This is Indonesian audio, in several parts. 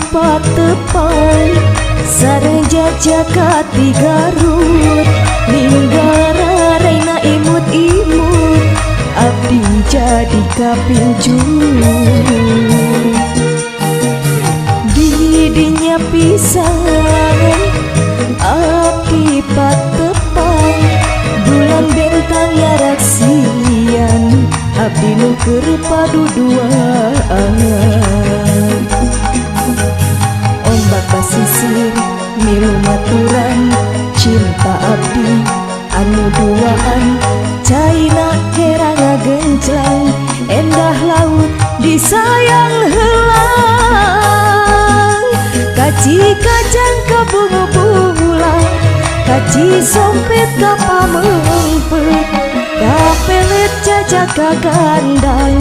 patepai sareng jajaka Garut ninggara reina imut-imut abdi jadi kapinjung didinya pisan abdi patepai bulan bentang ya raksian abdi nu keur paduduaan ombak basisir milu maturan cinta abdi anu duaan caina heranga genclang endah laut disayang helang kaci kacang kabungu-bungulang kaci sompet kapamempet kapelet jajaka gandang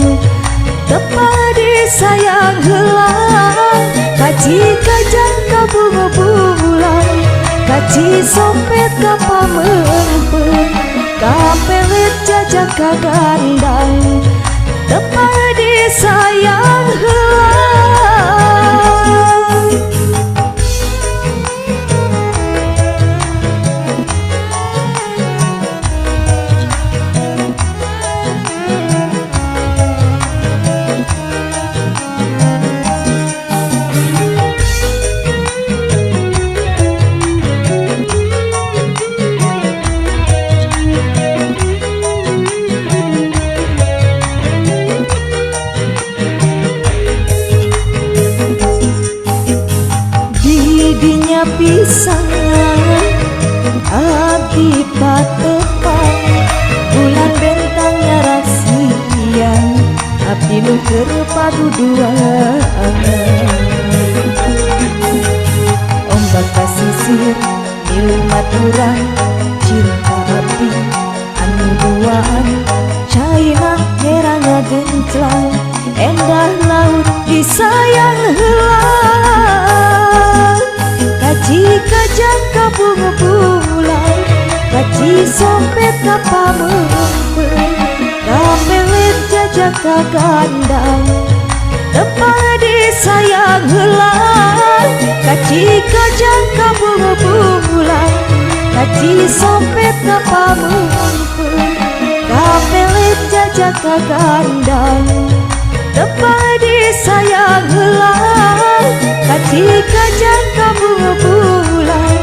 tepat disayang helang kaci kacang kabungu-bungulang kaci sompet kapamempet kapelet jajaka gandang tepat disayang helang. Didinya pisan abdi patepai bulan bentangnya raksian abdi nu keur paduduaan ombak pasisir milu maturan cinta abdi anu duaan caina heranga genclang endah laut disayang helang kaci kacang kabungu-bungulang kaci sompet kapamempet kapelet jajaka gandang tepat disayang helang kaci kacang kabungu-bungulang kaci sompet kapamempet kapelet jajaka gandang tepat disayang helang kaci kacang kabungu-bungulang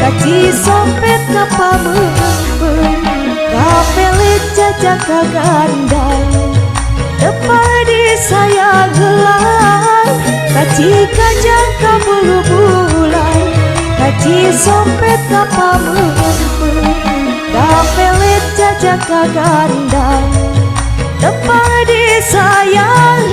kaci sompet kapamempet kapelet jajaka gandang tepat disayang helang kaci kacang kabungu-bungulang kaci sompet kapamempet kapelet jajaka gandang tepat disayang